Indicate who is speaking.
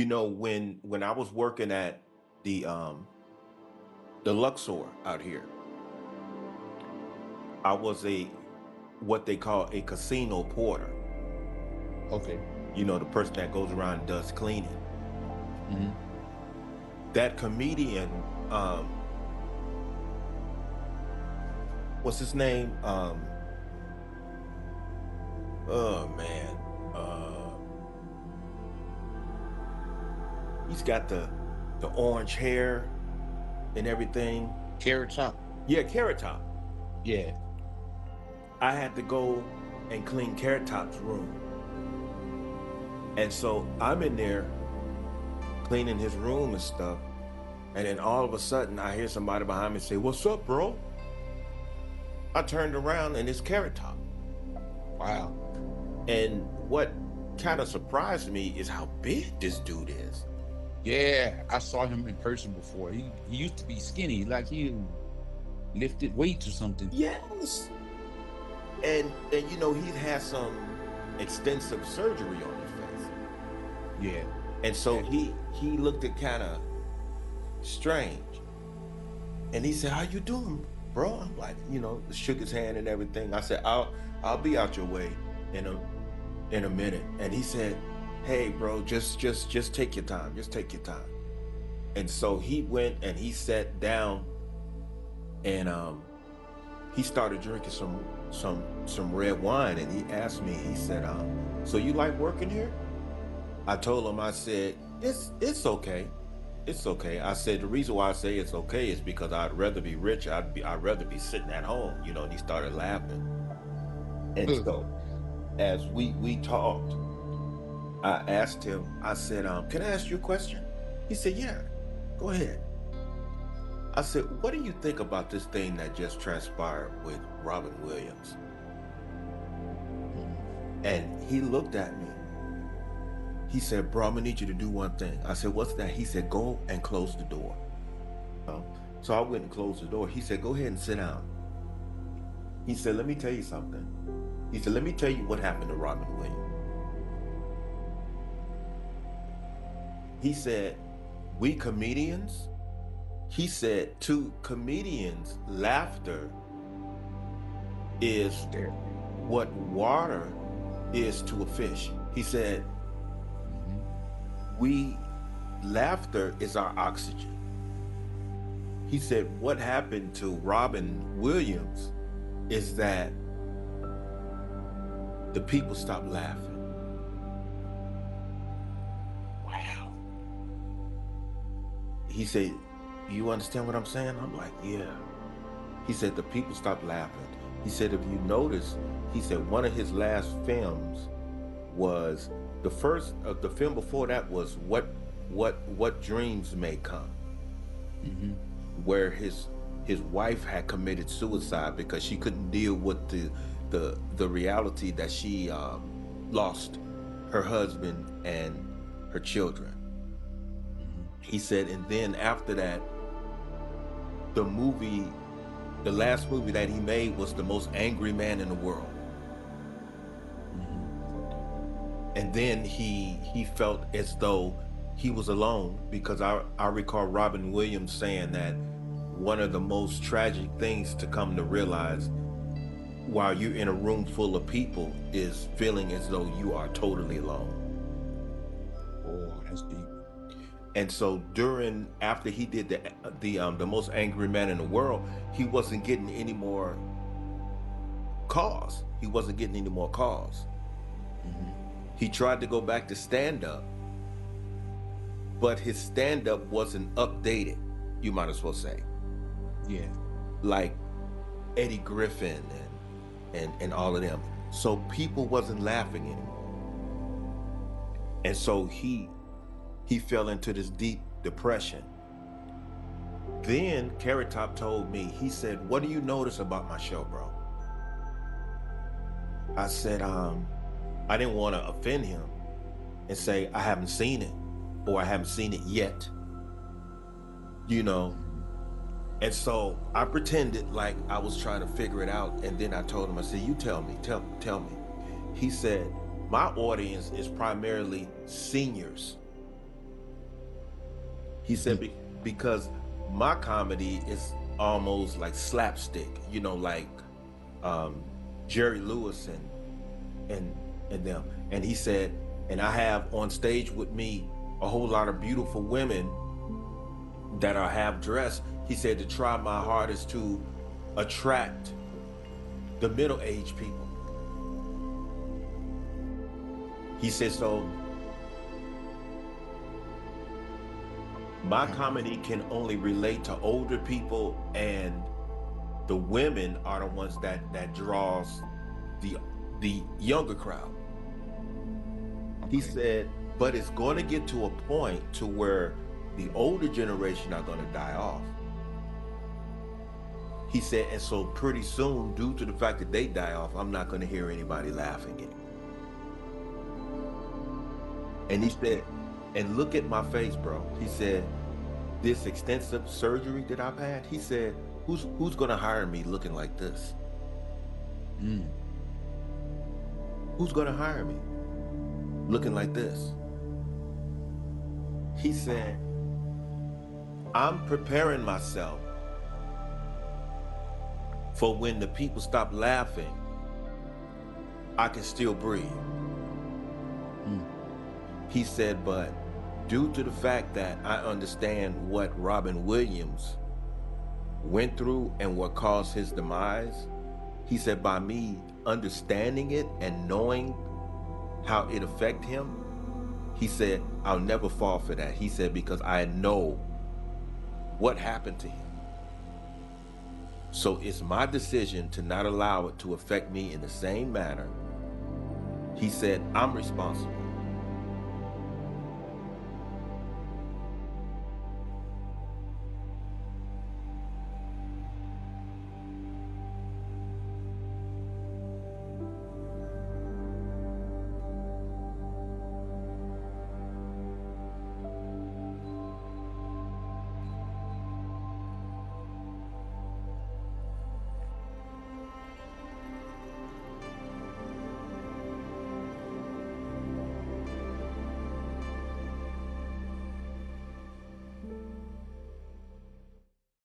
Speaker 1: When I was working at the the Luxor out here, I was a what they call a casino porter.
Speaker 2: Okay.
Speaker 1: The person that goes around and does cleaning.
Speaker 2: Hmm.
Speaker 1: That comedian, um, what's his name? Oh man, uh, he's got the orange hair and everything.
Speaker 2: Carrottop.
Speaker 1: Yeah, Carrot Top.
Speaker 2: Yeah.
Speaker 1: I had to go and clean Carrot Top's room, and so I'm in there cleaning his room and stuff. And then all of a sudden, I hear somebody behind me say, "What's up, bro?" I turned around and it's Carrot Top.
Speaker 2: Wow.
Speaker 1: And what kind of surprised me is how big this dude is.
Speaker 2: Yeah, I saw him in person before. He used to be skinny, like he lifted weights or something.
Speaker 1: Yes. And he's had some extensive surgery on his face.
Speaker 2: Yeah.
Speaker 1: And so
Speaker 2: Yeah.
Speaker 1: he looked at kind of strange. And he said, "How you doing, bro?" I'm like, shook his hand and everything. I said, I'll be out your way in a minute. And he said, "Hey, bro, just take your time. Just take your time." And so he went and he sat down and he started drinking some red wine, and he asked me, he said, "So you like working here?" I told him, I said, it's okay. It's okay. I said the reason why I say it's okay is because I'd rather be rich. I'd rather be sitting at home, and he started laughing. And so as we talked, I asked him, I said, "Can I ask you a question?" He said, "Yeah, go ahead." I said, "What do you think about this thing that just transpired with Robin Williams?" And he looked at me. He said, "Bro, I'm gonna need you to do one thing." I said, "What's that?" He said, "Go and close the door." Um, so I went and closed the door. He said, "Go ahead and sit down." He said, "Let me tell you something." He said, "Let me tell you what happened to Robin Williams." He said, "We comedians," he said, "to comedians, laughter is
Speaker 2: There.
Speaker 1: what water is to a fish." He said,
Speaker 2: Hmm.
Speaker 1: "We, laughter is our oxygen." He said, "What happened to Robin Williams is that the people stopped laughing."
Speaker 2: Wow.
Speaker 1: He said, "You understand what I'm saying?" I'm like, "Yeah." He said, "The people stopped laughing." He said, "If you notice," he said, one of his last films was the film before that was what dreams may come,
Speaker 2: Hmm.
Speaker 1: where his wife had committed suicide because she couldn't deal with the reality that she lost her husband and her children.
Speaker 2: Hmm.
Speaker 1: He said, and then after that, the movie, the last movie that he made was The Most Angry Man in the World.
Speaker 2: Hmm.
Speaker 1: And then he felt as though he was alone, because I recall Robin Williams saying that one of the most tragic things to come to realize while you're in a room full of people is feeling as though you are totally alone.
Speaker 2: Oh, that's deep.
Speaker 1: And so during after he did the most angry man in the world, he wasn't getting any more calls. He wasn't getting any more calls.
Speaker 2: Hmm.
Speaker 1: He tried to go back to stand up, but his stand up wasn't updated, you might as well say.
Speaker 2: Yeah.
Speaker 1: Like Eddie Griffin and all of them. So people wasn't laughing anymore. And so he fell into this deep depression. Then Carrot Top told me, he said, "What do you notice about my show, bro?" I said, I didn't want to offend him and say I haven't seen it or I haven't seen it yet, you know.
Speaker 2: Hmm.
Speaker 1: And so I pretended like I was trying to figure it out. And then I told him, I said, "You tell me, tell me." He said, "My audience is primarily seniors." He said, because my comedy is almost like slapstick, you know, like um, Jerry Lewis and and them. And he said, and I have on stage with me a whole lot of beautiful women that are half dressed. He said to try my hardest to attract the middle-aged people. He said, so my comedy can only relate to older people, and the women are the ones that draws the younger crowd. He
Speaker 2: Okay.
Speaker 1: said, but it's going to get to a point to where the older generation are going to die off. He said, and so pretty soon, due to the fact that they die off, I'm not going to hear anybody laughing anymore. And he
Speaker 2: Okay.
Speaker 1: said, and look at my face, bro. He said, this extensive surgery that I've had, he said, who's going to hire me looking like this?
Speaker 2: Mm.
Speaker 1: Who's going to hire me looking like this? He said, I'm preparing myself for when the people stop laughing, I can still breathe.
Speaker 2: Mm.
Speaker 1: He said, but due to the fact that I understand what Robin Williams went through and what caused his demise, he said, by me understanding it and knowing how it affected him, he said, I'll never fall for that. He said, because I know what happened to him. So it's my decision to not allow it to affect me in the same manner. He said, I'm responsible.